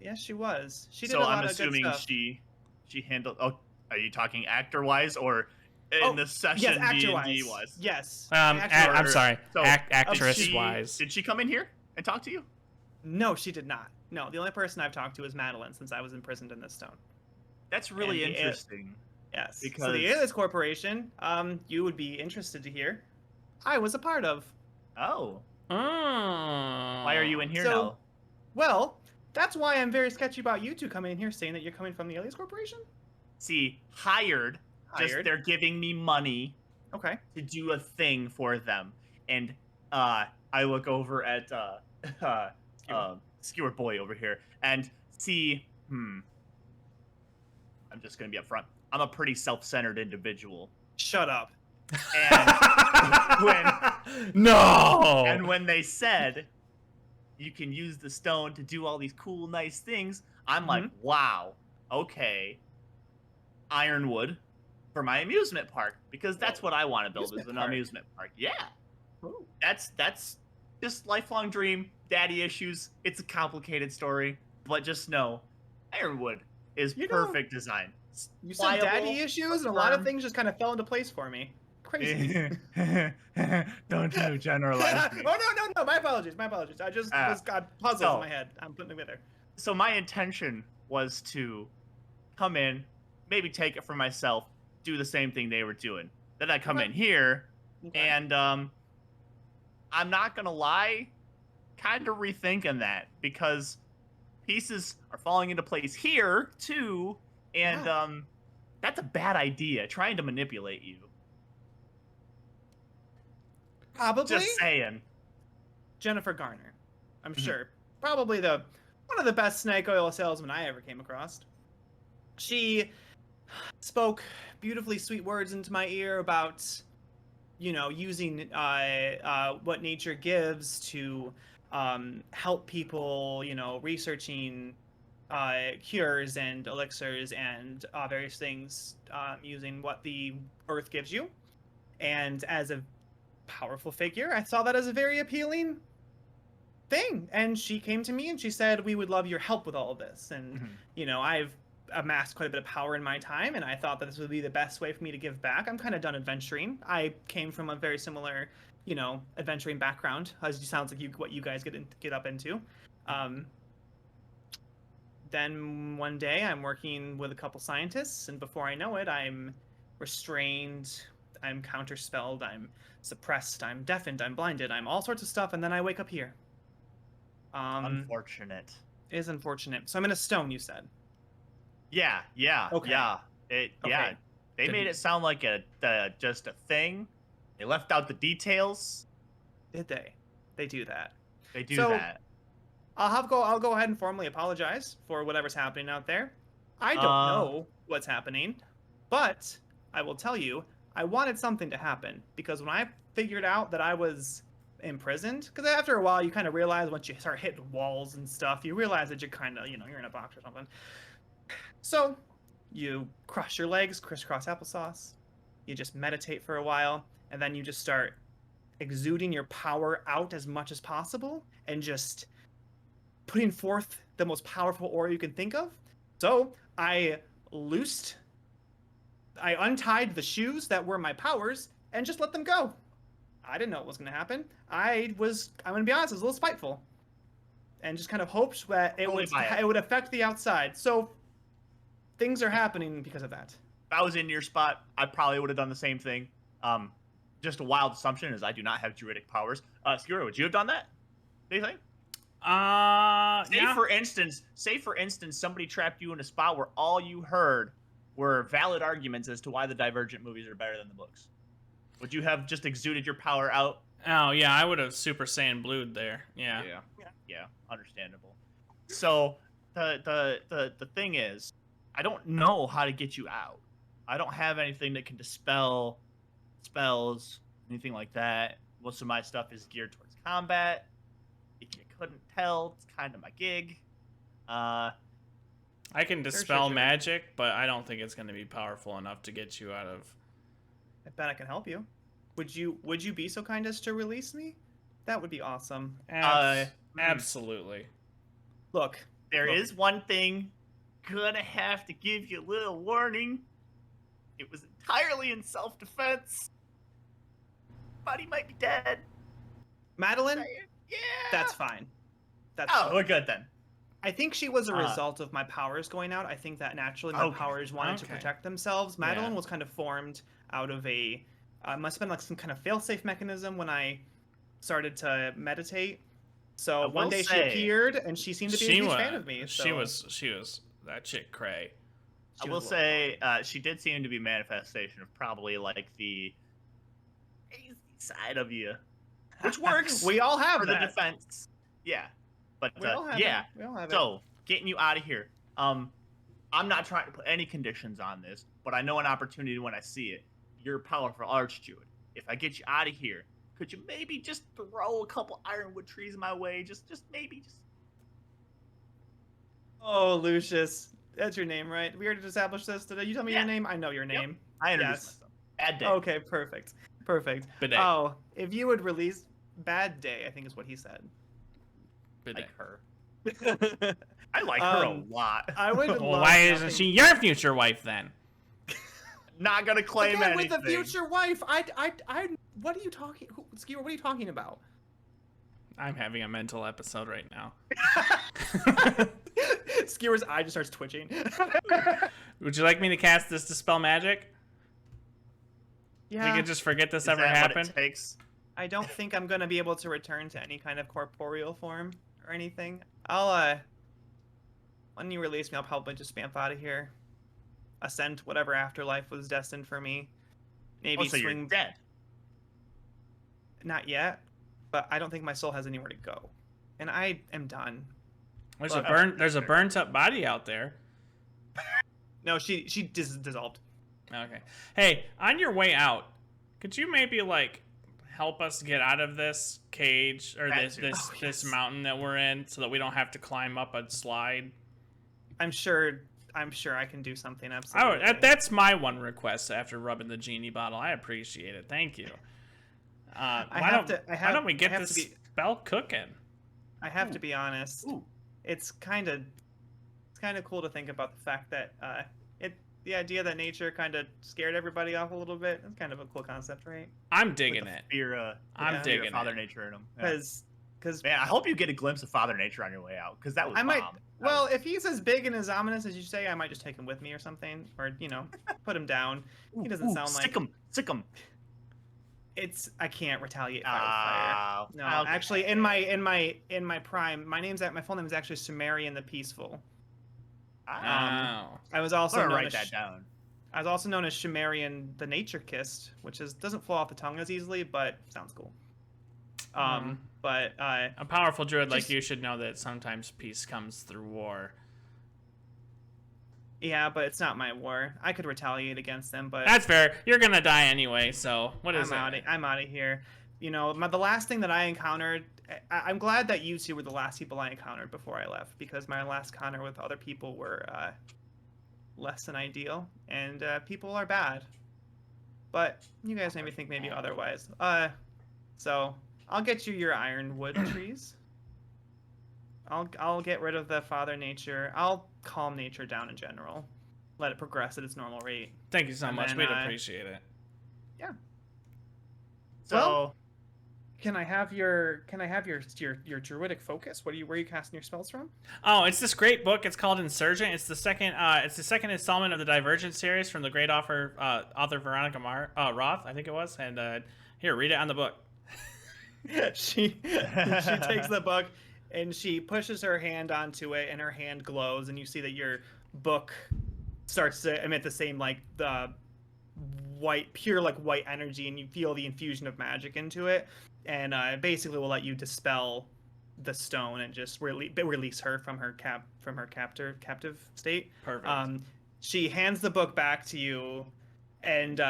Yeah, she was. She did So a lot I'm of assuming good stuff. she handled. Oh, are you talking actor wise or in the session yes, D&D actor-wise. wise? Yes. I'm Actor- sorry, So, actress wise. Did she come in here and talk to you? No, she did not. No, the only person I've talked to is Madeline since I was imprisoned in this stone. That's really And the- interesting. Yes. So Because- the Alias Corporation, you would be interested to hear, I was a part of. Oh, Oh. why are you in here So- now? Well, that's why I'm very sketchy about you two coming in here saying that you're coming from the Alias Corporation. See, hired. Just Hired. they're giving me money Okay. to do a thing for them, and I look over at Skewer Boy over here and see. I'm just gonna be upfront. I'm a pretty self-centered individual, Shut up. and No. when they said you can use the stone to do all these cool, nice things, I'm like, wow, okay, Ironwood for my amusement park because that's what I want to build is Amusement an park. amusement park. Yeah. Ooh. That's just lifelong dream, daddy issues. It's a complicated story, but just know Ironwood is You know, perfect design. You said daddy Pliable, issues, and a lot of firm. things just kind of fell into place for me. Crazy. Don't you generalize me. Oh no! My apologies. I just got puzzles so- in my head. I'm putting them together. So my intention was to come in, maybe take it for myself, do the same thing they were doing. Then I come Okay. in here, Okay. and I'm not gonna lie, kind of rethinking that because pieces are falling into place here too, and Yeah. that's a bad idea. Trying to manipulate you. Probably Just saying. Jennifer Garner. I'm Mhm. sure. Probably one of the best snake oil salesmen I ever came across. She spoke beautifully sweet words into my ear about, using what nature gives to help people, researching cures and elixirs and various things using what the earth gives you. And as a powerful figure, I saw that as a very appealing thing. And she came to me and she said, we would love your help with all of this. And, Mhm. I've amassed quite a bit of power in my time, and I thought that this would be the best way for me to give back. I'm kind of done adventuring. I came from a very similar, adventuring background, as it sounds like what you guys get up into. Then one day I'm working with a couple scientists, and before I know it, I'm restrained, I'm counterspelled, I'm suppressed, I'm deafened, I'm blinded, I'm all sorts of stuff, and then I wake up here. Unfortunate. It is unfortunate. So I'm in a stone, you said. Yeah. Okay. Yeah. Okay. They made it sound like just a thing. They left out the details. Did they? They do that. They do So- that. I'll go ahead and formally apologize for whatever's happening out there. I don't know what's happening, but I will tell you, I wanted something to happen because when I figured out that I was imprisoned, because after a while you kind of realize once you start hitting walls and stuff, you realize that you're kind of, you're in a box or something. So you cross your legs, crisscross applesauce, You just meditate for a while, and then you just start exuding your power out as much as possible, and just putting forth the most powerful aura you can think of. So I untied the shoes that were my powers and just let them go. I didn't know what was going to happen. I'm going to be honest, I was a little spiteful. And just kind of hoped that it would affect the outside. So things are happening because of that. If I was in your spot, I probably would have done the same thing. Just a wild assumption is I do not have druidic powers. Skiro, would you have done that? Do you think? Yeah. Say for instance, somebody trapped you in a spot where all you heard were valid arguments as to why the Divergent movies are better than the books. Would you have just exuded your power out? Oh yeah, I would have Super Saiyan Blued there. Yeah. Yeah, understandable. So the thing is, I don't know how to get you out. I don't have anything that can dispel spells, anything like that. Most of my stuff is geared towards combat. If you couldn't tell, it's kind of my gig. I can dispel magic, but I don't think it's going to be powerful enough to get you out of. I bet I can help you. Would you be so kind as to release me? That would be awesome. Absolutely. Look, there is one thing. Gonna have to give you a little warning. It was entirely in self-defense. Body might be dead. Madeline? Yeah. That's fine. We're good then. I think she was a result of my powers going out. I think that naturally my powers wanted to protect themselves. Madeline was kind of formed out of must have been like some kind of fail-safe mechanism when I started to meditate. So one day she appeared and she seemed to be a huge fan of me. So. She was that chick cray. I will say she did seem to be a manifestation of probably like the crazy side of you, which works. We all have for that. The defense. Yeah, but we all have yeah. It. We all have so getting you out of here. I'm not trying to put any conditions on this, but I know an opportunity when I see it. You're a powerful archdruid. If I get you out of here, could you maybe just throw a couple ironwood trees my way? Just maybe. Oh, Lucius. That's your name, right? We already established this. Did you tell me your name? I know your name. Yep. I introduced myself. Bad Day. Okay, perfect. Bidet. Oh, if you would release Bad Day, I think is what he said. Bidet. Like her. I like her a lot. I would love why isn't she your future wife then? Not gonna claim Again, anything. with the future wife, what are you talking? Skewer, what are you talking about? I'm having a mental episode right now. Skewer's eye just starts twitching. Would you like me to cast this Dispel Magic? Yeah. We could just forget this Is ever that happened. What it takes? I don't think I'm gonna be able to return to any kind of corporeal form or anything. I'll when you release me, I'll probably just spamp out of here. Ascend to whatever afterlife was destined for me. Maybe so swing. You're dead. Not yet, but I don't think my soul has anywhere to go, and I am done. There's a burnt up body out there. No, she dissolved. Okay. Hey, on your way out, could you maybe like help us get out of this cage or this mountain that we're in, so that we don't have to climb up a slide? I'm sure I can do something. Absolutely. That's my one request after rubbing the genie bottle. I appreciate it. Thank you. Why don't we get this spell cooking? I have to be honest. Ooh. It's kind of cool to think about the fact that the idea that nature kind of scared everybody off a little bit. It's kind of a cool concept, right? I'm digging it. I'm digging Father Nature in them. Because man, I hope you get a glimpse of Father Nature on your way out, because that was bomb. Well, if he's as big and as ominous as you say, I might just take him with me or something, or put him down. He doesn't sound like sick him. I can't retaliate fire with fire. No, okay. Actually, in my prime, my full name is actually Sumerian the Peaceful. I was also known write that down. I was also known as Sumerian the Nature Kissed, which doesn't flow off the tongue as easily, but sounds cool. But a powerful druid like you should know that sometimes peace comes through war. Yeah, but it's not my war. I could retaliate against them, but that's fair. You're gonna die anyway, so what is it? I'm out of here. The last thing that I encountered. I'm glad that you two were the last people I encountered before I left, because my last encounter with other people were less than ideal, and people are bad. but you guys maybe think maybe otherwise. So I'll get you your ironwood trees. I'll get rid of the Father Nature. I'll calm nature down in general. Let it progress at its normal rate. Thank you so And much. then, We'd appreciate it. Yeah. So Well, can I have your druidic focus? Where are you casting your spells from? Oh, it's this great book. It's called Insurgent. It's the second installment of the Divergent series from the great author Veronica Roth, I think it was. And here, read it on the book. she takes the book and she pushes her hand onto it, and her hand glows, and you see that your book starts to emit the same like the pure white energy, and you feel the infusion of magic into it, and basically will let you dispel the stone and just release her from her captive state. Perfect. She hands the book back to you, and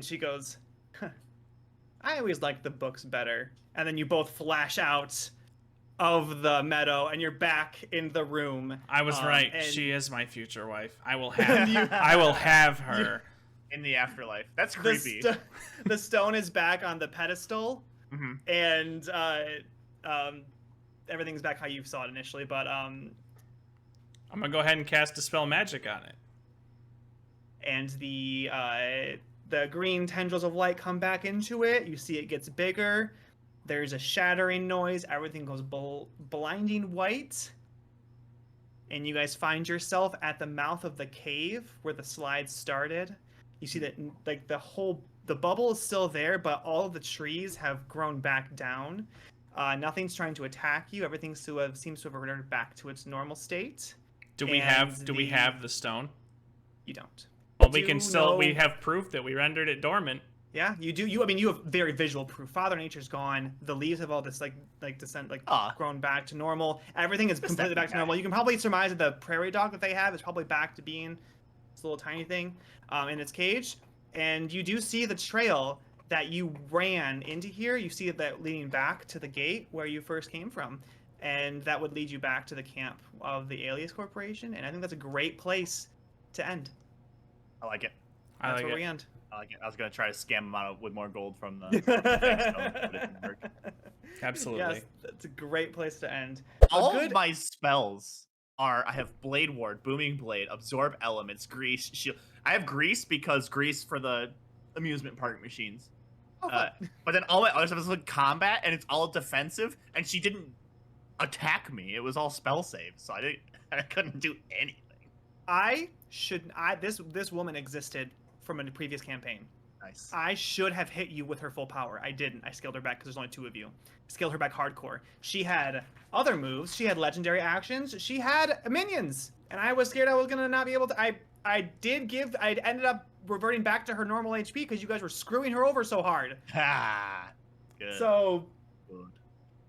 she goes, huh, I always liked the books better. And then you both flash out of the meadow, and you're back in the room. I was right. and- She is my future wife. I will have her. in the afterlife. That's the, creepy. the stone is back on the pedestal, hmm and everything's back how you saw it initially. But I'm gonna go ahead and cast Dispel Magic on it. and the green tendrils of light come back into it. You see it gets bigger. There's a shattering noise. Everything goes blinding white. And you guys find yourself at the mouth of the cave where the slide started. You see that like the bubble is still there, but all of the trees have grown back down. Nothing's trying to attack you. Everything seems to have returned back to its normal state. Do we have the stone? You don't. Well, Do we know- have proof that we rendered it dormant. Yeah, you do. You have very visual proof. Father Nature's gone. The leaves have all this descent grown back to normal. Everything is completely back to normal. You can probably surmise that the prairie dog that they have is probably back to being this little tiny thing in its cage. And you do see the trail that you ran into here. You see that leading back to the gate where you first came from, and that would lead you back to the camp of the Alias Corporation. And I think that's a great place to end. I like it. That's where we end. I like it. I was gonna try to scam him out with more gold from the bank stone, but it didn't work. Absolutely. Yes, that's a great place to end. All good- of my spells are I have Blade Ward, Booming Blade, Absorb Elements, Grease, Shield. I have Grease because Grease for the amusement park machines. Oh, fun. But then all my other stuff is like combat, and it's all defensive. And she didn't attack me; it was all spell saves, so I couldn't do anything. This woman existed from a previous campaign. Nice. I should have hit you with her full power. I didn't. I scaled her back because there's only two of you. Scaled her back hardcore. She had other moves. She had legendary actions. She had minions, and I was scared I was gonna not be able to. I ended up reverting back to her normal HP because you guys were screwing her over so hard. Ha! Good. So, Good.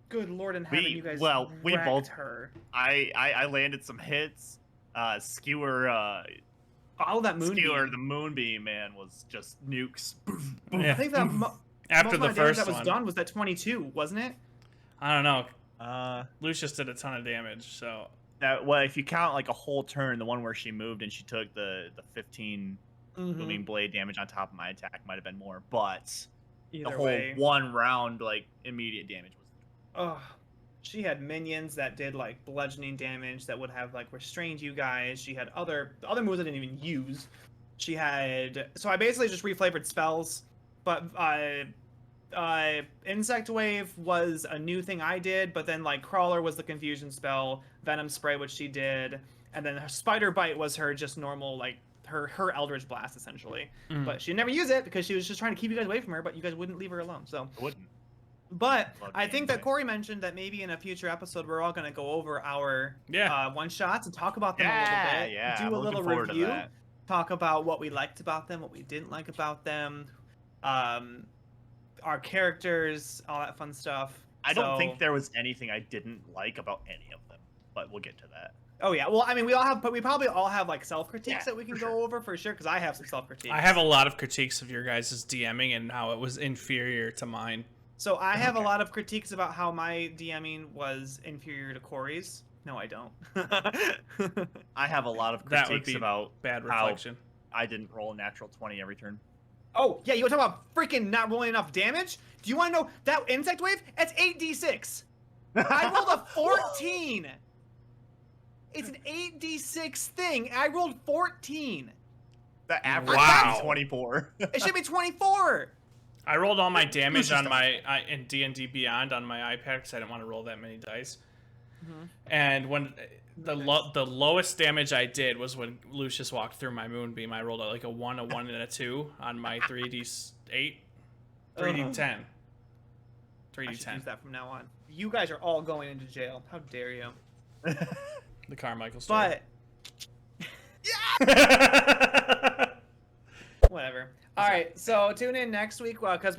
good Lord in heaven, you guys we wrecked both. her. I landed some hits. Skewer. All of that moonbeam. Skewer, the moonbeam, man, was just nukes. Boom, boom. Yeah. I think that After most the of damage first that was one, done was that 22, wasn't it? I don't know. Lucius did a ton of damage, so Well, if you count like a whole turn, the one where she moved and she took the 15 booming blade damage on top of my attack might have been more, but Either the whole way. one round like immediate damage was. Oh, she had minions that did like bludgeoning damage that would have like restrained you guys. She had other moves I didn't even use. She had so I basically just reflavored spells, but Insect Wave was a new thing I did, but then like Crawler was the confusion spell, Venom Spray which she did, and then her Spider Bite was her just normal like her Eldritch Blast essentially. But she never used it because she was just trying to keep you guys away from her, but you guys wouldn't leave her alone. So I wouldn't. But Love I the think that anime. Corey mentioned that maybe in a future episode we're all going to go over our Yeah. one shots and talk about them a little bit. Yeah, Do I'm a looking little forward to review. that. Talk about what we liked about them, what we didn't like about them, our characters, all that fun stuff. I don't So- think there was anything I didn't like about any of them, but we'll get to that. Oh yeah, well I mean we probably all have like self critiques Yeah, that we can for go sure. over for sure because I have some self critiques. I have a lot of critiques of your guys' DMing and how it was inferior to mine. So I have a Okay. lot of critiques about how my DMing was inferior to Corey's. No, I don't. I have a lot of That would critiques be about Bad how reflection. I didn't roll a natural 20 every turn. Oh, yeah, you want to talk about freaking not rolling enough damage? Do you want to know that insect wave? It's 8d6. I rolled a 14. It's an 8d6 thing. I rolled 14. The average Wow. is 24. It should be 24. I rolled all my damage on my in D&D Beyond on my iPad because I didn't want to roll that many dice. And when the lowest damage I did was when Lucius walked through my moonbeam. I rolled like a 1, and a 2 on my 3d8, 3d10, I should 3d10. use that from now on. You guys are all going into jail. How dare you? The Carmichael story. But whatever. All right, so tune in next week because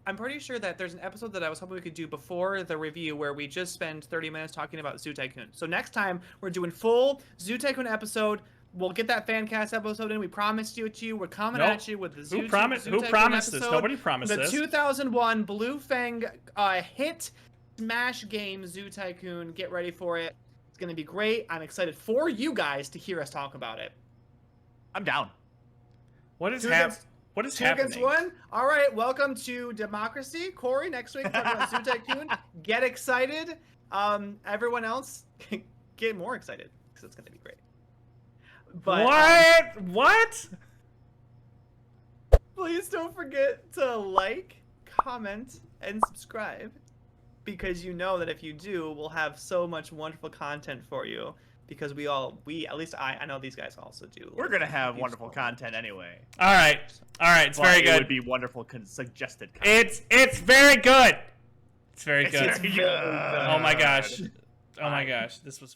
I'm pretty sure that there's an episode that I was hoping we could do before the review where we just spend 30 minutes talking about Zoo Tycoon. So next time we're doing full Zoo Tycoon episode. We'll get that fan cast episode in. We promised you to you. We're coming at you with the Zoo Who promised episode. this? Nobody promised the this. 2001 Blue Fang hit smash game Zoo Tycoon. Get ready for it. It's gonna be great. I'm excited for you guys to hear us talk about it. I'm down. What is Two happening? against- What is Two happening? against one. All right, welcome to Democracy. Corey, next week, talking about Zoo Tycoon. Get excited. Everyone else, get more excited because it's going to be great. But, What? please don't forget to like, comment, and subscribe because you know that if you do, we'll have so much wonderful content for you. Because at least I know these guys also do. We're gonna have wonderful content anyway. All right. It's But very It good. would be wonderful suggested content. It's very good. It's very good. It's very good. Oh my gosh. Oh my gosh. This was